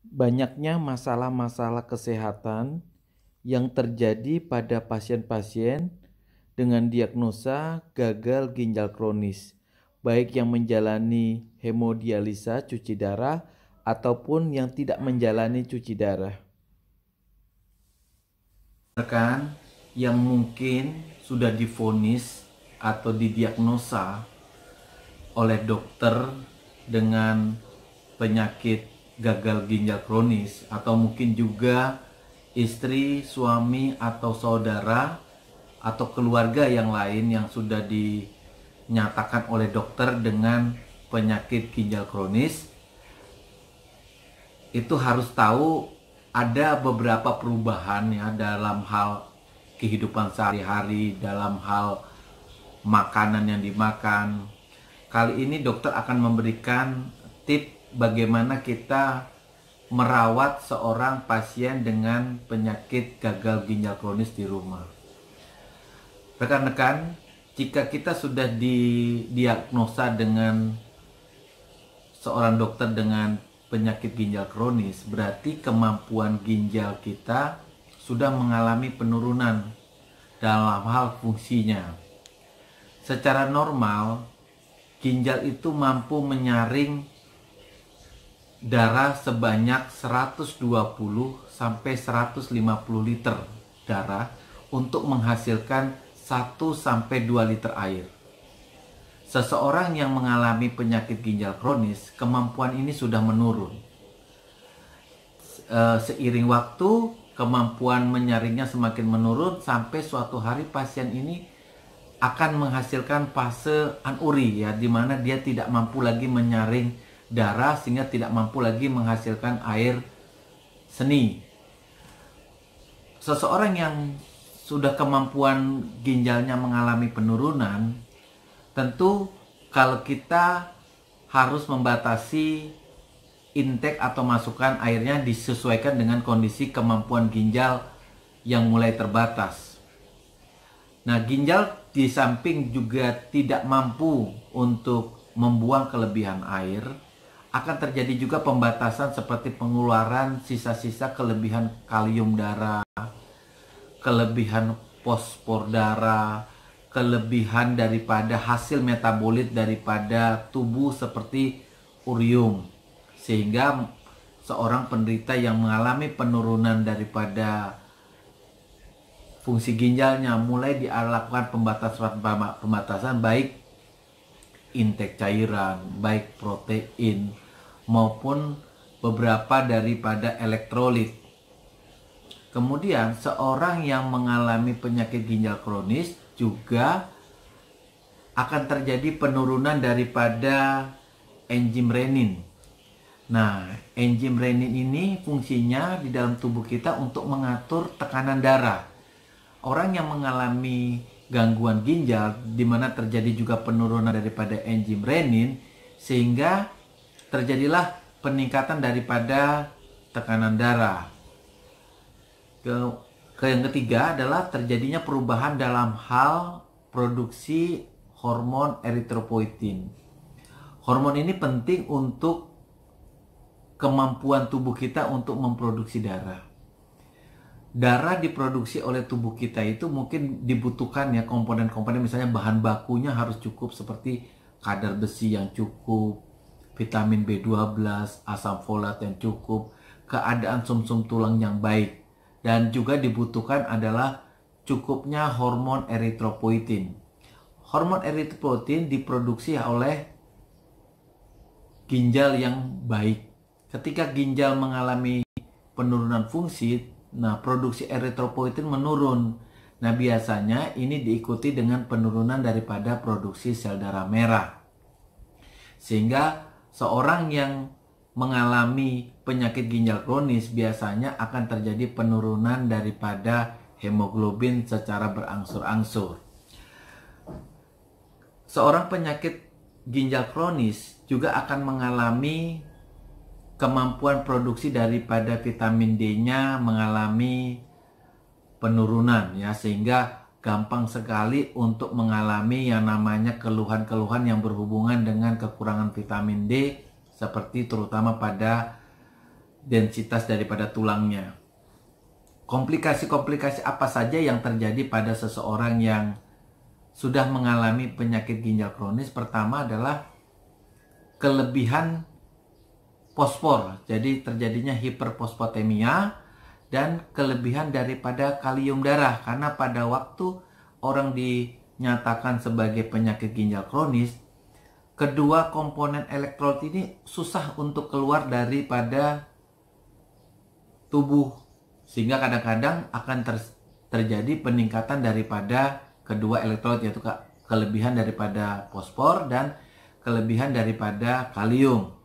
Banyaknya masalah-masalah kesehatan yang terjadi pada pasien-pasien dengan diagnosa gagal ginjal kronis, baik yang menjalani hemodialisa cuci darah ataupun yang tidak menjalani cuci darah. Rekan yang mungkin sudah divonis atau didiagnosa oleh dokter dengan penyakit gagal ginjal kronis, atau mungkin juga istri, suami, atau saudara atau keluarga yang lain yang sudah dinyatakan oleh dokter dengan penyakit ginjal kronis, itu harus tahu ada beberapa perubahan ya dalam hal kehidupan sehari-hari, dalam hal makanan yang dimakan. Kali ini dokter akan memberikan tips bagaimana kita merawat seorang pasien dengan penyakit gagal ginjal kronis di rumah. Rekan-rekan, jika kita sudah didiagnosa dengan seorang dokter dengan penyakit ginjal kronis, berarti kemampuan ginjal kita sudah mengalami penurunan dalam hal fungsinya. Secara normal, ginjal itu mampu menyaring darah sebanyak 120 sampai 150 liter darah untuk menghasilkan 1 sampai 2 liter air. Seseorang yang mengalami penyakit ginjal kronis, kemampuan ini sudah menurun. Seiring waktu, kemampuan menyaringnya semakin menurun sampai suatu hari pasien ini akan menghasilkan fase anuri ya, di mana dia tidak mampu lagi menyaring darah sehingga tidak mampu lagi menghasilkan air seni. Seseorang yang sudah kemampuan ginjalnya mengalami penurunan, tentu kalau kita harus membatasi intake atau masukan airnya disesuaikan dengan kondisi kemampuan ginjal yang mulai terbatas. Nah, ginjal di samping juga tidak mampu untuk membuang kelebihan air, akan terjadi juga pembatasan seperti pengeluaran sisa-sisa kelebihan kalium darah, kelebihan fosfor darah, kelebihan daripada hasil metabolit daripada tubuh seperti urium. Sehingga seorang penderita yang mengalami penurunan daripada fungsi ginjalnya mulai dilakukan pembatasan baik intake cairan, baik protein maupun beberapa daripada elektrolit. Kemudian seorang yang mengalami penyakit ginjal kronis juga akan terjadi penurunan daripada enzim renin. Nah, enzim renin ini fungsinya di dalam tubuh kita untuk mengatur tekanan darah. Orang yang mengalami gangguan ginjal di mana terjadi juga penurunan daripada enzim renin, sehingga terjadilah peningkatan daripada tekanan darah. Yang ketiga adalah terjadinya perubahan dalam hal produksi hormon eritropoietin. Hormon ini penting untuk kemampuan tubuh kita untuk memproduksi darah. Darah diproduksi oleh tubuh kita itu mungkin dibutuhkan ya komponen-komponen, misalnya bahan bakunya harus cukup seperti kadar besi yang cukup, vitamin B12, asam folat yang cukup, keadaan sumsum tulang yang baik, dan juga dibutuhkan adalah cukupnya hormon eritropoietin. Hormon eritropoietin diproduksi oleh ginjal yang baik. Ketika ginjal mengalami penurunan fungsi, nah produksi eritropoietin menurun. Nah biasanya ini diikuti dengan penurunan daripada produksi sel darah merah. Sehingga seorang yang mengalami penyakit ginjal kronis biasanya akan terjadi penurunan daripada hemoglobin secara berangsur-angsur. Seorang penyakit ginjal kronis juga akan mengalami kemampuan produksi daripada vitamin D-nya mengalami penurunan ya, sehingga gampang sekali untuk mengalami yang namanya keluhan-keluhan yang berhubungan dengan kekurangan vitamin D, seperti terutama pada densitas daripada tulangnya. Komplikasi-komplikasi apa saja yang terjadi pada seseorang yang sudah mengalami penyakit ginjal kronis? Pertama adalah kelebihan fosfor, jadi terjadinya hiperfosfatemia, dan kelebihan daripada kalium darah, karena pada waktu orang dinyatakan sebagai penyakit ginjal kronis, kedua komponen elektrolit ini susah untuk keluar daripada tubuh, sehingga kadang-kadang akan terjadi peningkatan daripada kedua elektrolit, yaitu kelebihan daripada fosfor dan kelebihan daripada kalium.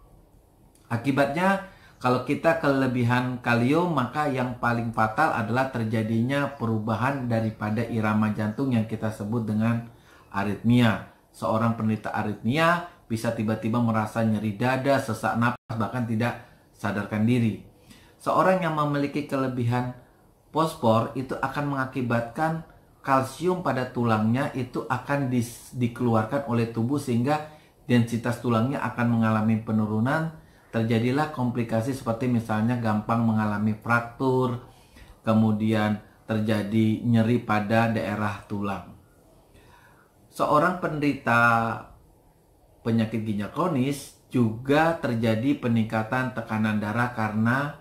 Akibatnya kalau kita kelebihan kalium, maka yang paling fatal adalah terjadinya perubahan daripada irama jantung yang kita sebut dengan aritmia. Seorang penderita aritmia bisa tiba-tiba merasa nyeri dada, sesak napas, bahkan tidak sadarkan diri. Seorang yang memiliki kelebihan fosfor itu akan mengakibatkan kalsium pada tulangnya itu akan dikeluarkan oleh tubuh, sehingga densitas tulangnya akan mengalami penurunan. Terjadilah komplikasi seperti misalnya gampang mengalami fraktur, kemudian terjadi nyeri pada daerah tulang. Seorang penderita penyakit ginjal kronis juga terjadi peningkatan tekanan darah karena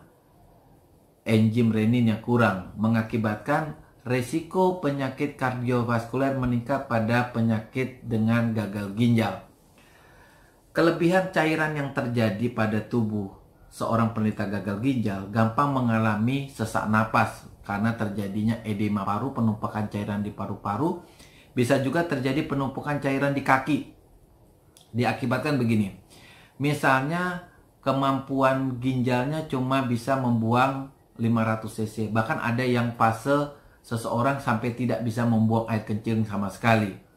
enzim renin yang kurang, mengakibatkan resiko penyakit kardiovaskuler meningkat pada penyakit dengan gagal ginjal. Kelebihan cairan yang terjadi pada tubuh seorang penderita gagal ginjal gampang mengalami sesak napas karena terjadinya edema paru, penumpukan cairan di paru-paru. Bisa juga terjadi penumpukan cairan di kaki. Diakibatkan begini, misalnya kemampuan ginjalnya cuma bisa membuang 500 cc. Bahkan ada yang fase seseorang sampai tidak bisa membuang air kencing sama sekali.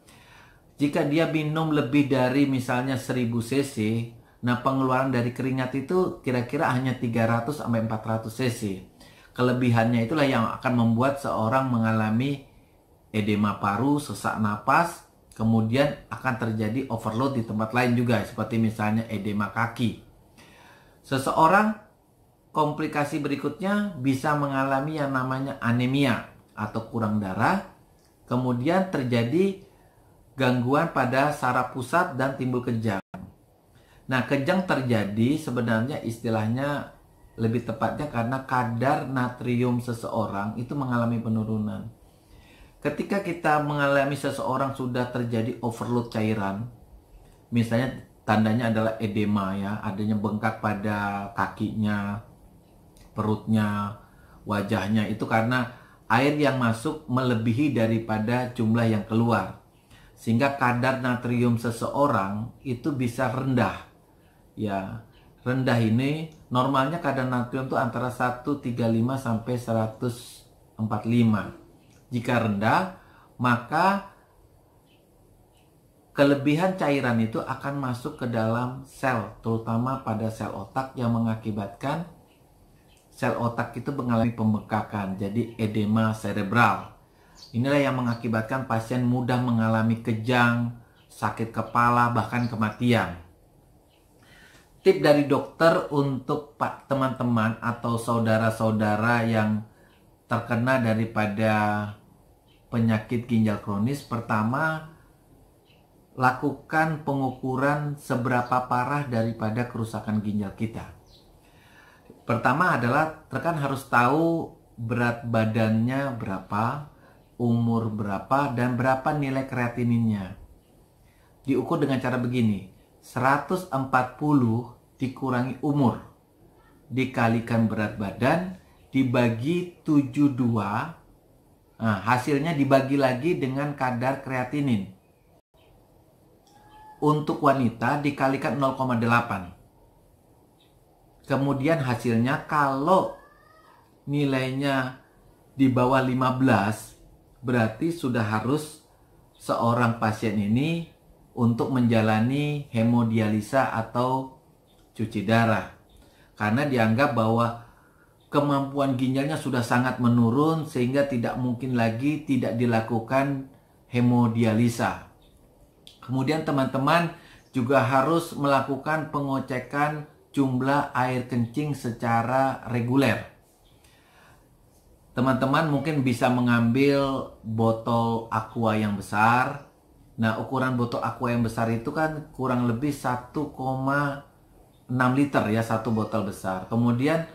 Jika dia minum lebih dari misalnya 1000 cc, nah pengeluaran dari keringat itu kira-kira hanya 300-400 cc. Kelebihannya itulah yang akan membuat seorang mengalami edema paru, sesak napas, kemudian akan terjadi overload di tempat lain juga, seperti misalnya edema kaki. Seseorang komplikasi berikutnya bisa mengalami yang namanya anemia atau kurang darah, kemudian terjadi gangguan pada saraf pusat dan timbul kejang. Nah, kejang terjadi sebenarnya istilahnya lebih tepatnya karena kadar natrium seseorang itu mengalami penurunan. Ketika kita mengalami seseorang sudah terjadi overload cairan, misalnya tandanya adalah edema ya, adanya bengkak pada kakinya, perutnya, wajahnya, itu karena air yang masuk melebihi daripada jumlah yang keluar. Sehingga kadar natrium seseorang itu bisa rendah. Ya, rendah ini normalnya kadar natrium itu antara 135 sampai 145. Jika rendah, maka kelebihan cairan itu akan masuk ke dalam sel, terutama pada sel otak, yang mengakibatkan sel otak itu mengalami pembengkakan, jadi edema cerebral. Inilah yang mengakibatkan pasien mudah mengalami kejang, sakit kepala, bahkan kematian. Tip dari dokter untuk teman-teman atau saudara-saudara yang terkena daripada penyakit ginjal kronis, pertama, lakukan pengukuran seberapa parah daripada kerusakan ginjal kita. Pertama adalah rekan harus tahu berat badannya berapa, umur berapa, dan berapa nilai kreatininnya. Diukur dengan cara begini, 140 dikurangi umur, dikalikan berat badan, dibagi 72, nah, hasilnya dibagi lagi dengan kadar kreatinin. Untuk wanita dikalikan 0,8. Kemudian hasilnya kalau nilainya di bawah 15, berarti sudah harus seorang pasien ini untuk menjalani hemodialisa atau cuci darah. Karena dianggap bahwa kemampuan ginjalnya sudah sangat menurun sehingga tidak mungkin lagi tidak dilakukan hemodialisa. Kemudian teman-teman juga harus melakukan pengecekan jumlah air kencing secara reguler. Teman-teman mungkin bisa mengambil botol aqua yang besar. Nah, ukuran botol aqua yang besar itu kan kurang lebih 1,6 liter ya, satu botol besar. Kemudian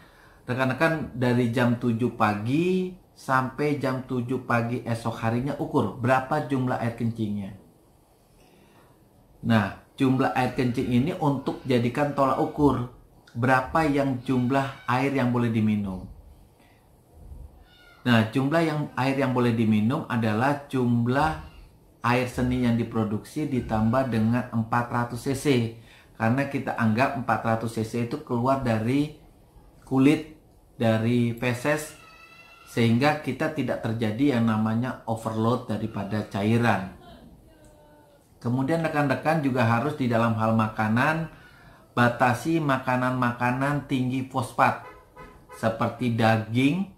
rekan-rekan dari jam 7 pagi sampai jam 7 pagi esok harinya ukur berapa jumlah air kencingnya. Nah, jumlah air kencing ini untuk jadikan tolak ukur berapa yang jumlah air yang boleh diminum. Nah, jumlah air yang boleh diminum adalah jumlah air seni yang diproduksi ditambah dengan 400 cc. Karena kita anggap 400 cc itu keluar dari kulit, dari feses, sehingga kita tidak terjadi yang namanya overload daripada cairan. Kemudian rekan-rekan juga harus di dalam hal makanan, batasi makanan-makanan tinggi fosfat seperti daging,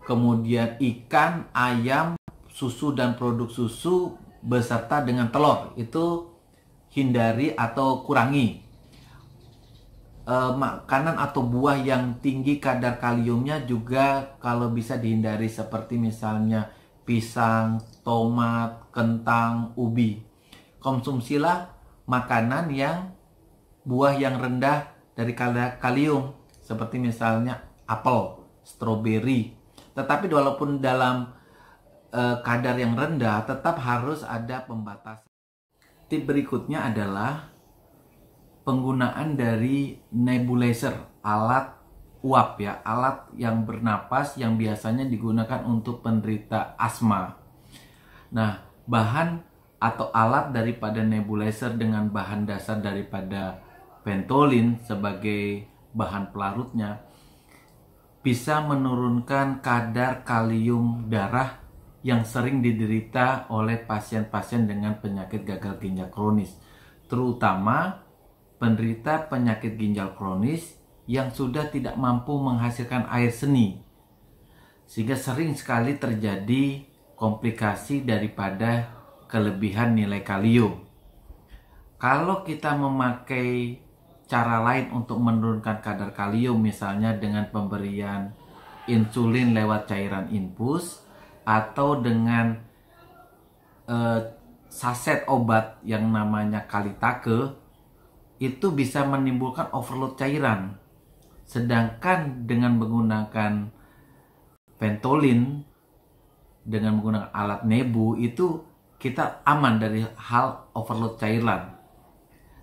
kemudian ikan, ayam, susu dan produk susu beserta dengan telur. Itu hindari atau kurangi. Makanan atau buah yang tinggi kadar kaliumnya juga kalau bisa dihindari, seperti misalnya pisang, tomat, kentang, ubi. Konsumsilah makanan buah yang rendah dari kadar kalium, seperti misalnya apel, stroberi. Tetapi walaupun dalam kadar yang rendah, tetap harus ada pembatasan. Tip berikutnya adalah penggunaan dari nebulizer, alat uap ya, alat yang bernapas yang biasanya digunakan untuk penderita asma. Nah, bahan atau alat daripada nebulizer dengan bahan dasar daripada Ventolin sebagai bahan pelarutnya bisa menurunkan kadar kalium darah yang sering diderita oleh pasien-pasien dengan penyakit gagal ginjal kronis, terutama penderita penyakit ginjal kronis yang sudah tidak mampu menghasilkan air seni, sehingga sering sekali terjadi komplikasi daripada kelebihan nilai kalium. Kalau kita memakai cara lain untuk menurunkan kadar kalium, misalnya dengan pemberian insulin lewat cairan infus atau dengan saset obat yang namanya Kalitake, itu bisa menimbulkan overload cairan. Sedangkan dengan menggunakan Ventolin, dengan menggunakan alat nebu, itu kita aman dari hal overload cairan.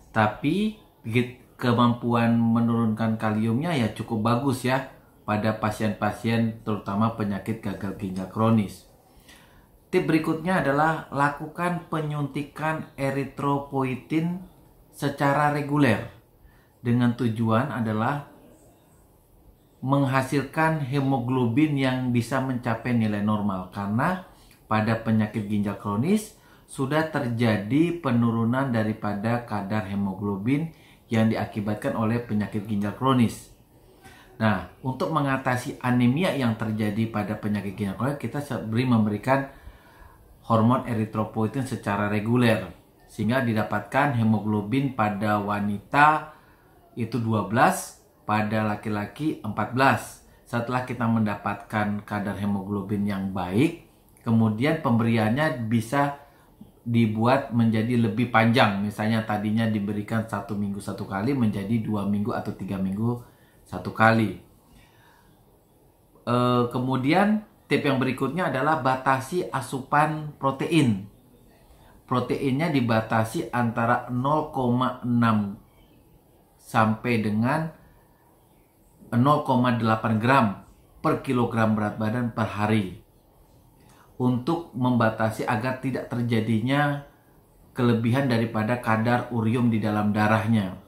Tapi kemampuan menurunkan kaliumnya ya cukup bagus ya pada pasien-pasien terutama penyakit gagal ginjal kronis. Tip berikutnya adalah lakukan penyuntikan eritropoietin secara reguler dengan tujuan adalah menghasilkan hemoglobin yang bisa mencapai nilai normal, karena pada penyakit ginjal kronis sudah terjadi penurunan daripada kadar hemoglobin yang diakibatkan oleh penyakit ginjal kronis. Nah, untuk mengatasi anemia yang terjadi pada penyakit ginjal kronis, kita memberikan hormon eritropoietin secara reguler, sehingga didapatkan hemoglobin pada wanita itu 12, pada laki-laki 14. Setelah kita mendapatkan kadar hemoglobin yang baik, kemudian pemberiannya bisa dibuat menjadi lebih panjang. Misalnya tadinya diberikan 1 minggu 1 kali menjadi 2 minggu atau 3 minggu 1 kali. Kemudian tip yang berikutnya adalah batasi asupan protein. Proteinnya dibatasi antara 0,6 sampai dengan 0,8 gram per kilogram berat badan per hari, untuk membatasi agar tidak terjadinya kelebihan daripada kadar urium di dalam darahnya.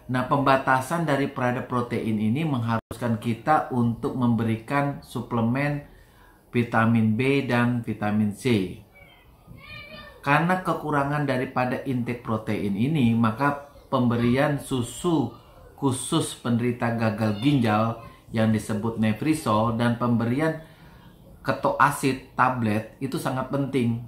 Nah, pembatasan daripada protein ini mengharuskan kita untuk memberikan suplemen vitamin B dan vitamin C. Karena kekurangan daripada intake protein ini, maka pemberian susu khusus penderita gagal ginjal yang disebut Nevrisol dan pemberian ketoasid tablet itu sangat penting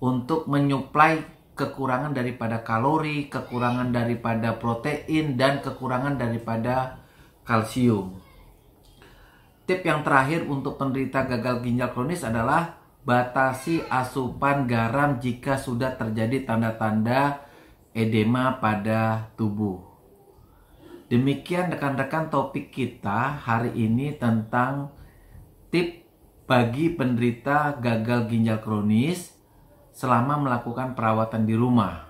untuk menyuplai kekurangan daripada kalori, kekurangan daripada protein, dan kekurangan daripada kalsium. Tip yang terakhir untuk penderita gagal ginjal kronis adalah batasi asupan garam jika sudah terjadi tanda-tanda edema pada tubuh. Demikian rekan-rekan topik kita hari ini tentang tip bagi penderita gagal ginjal kronis selama melakukan perawatan di rumah.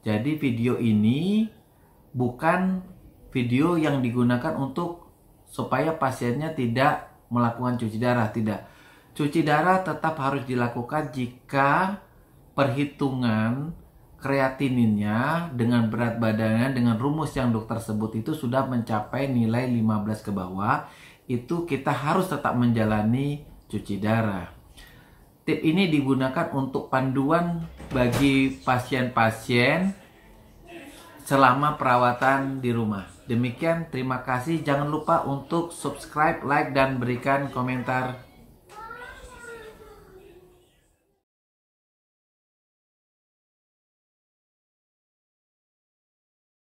Jadi video ini bukan video yang digunakan untuk supaya pasiennya tidak melakukan cuci darah, tidak. Cuci darah tetap harus dilakukan jika perhitungan kreatininnya dengan berat badannya dengan rumus yang dokter sebut itu sudah mencapai nilai 15 ke bawah, itu kita harus tetap menjalani cuci darah. Tip ini digunakan untuk panduan bagi pasien-pasien selama perawatan di rumah. Demikian, terima kasih. Jangan lupa untuk subscribe, like, dan berikan komentar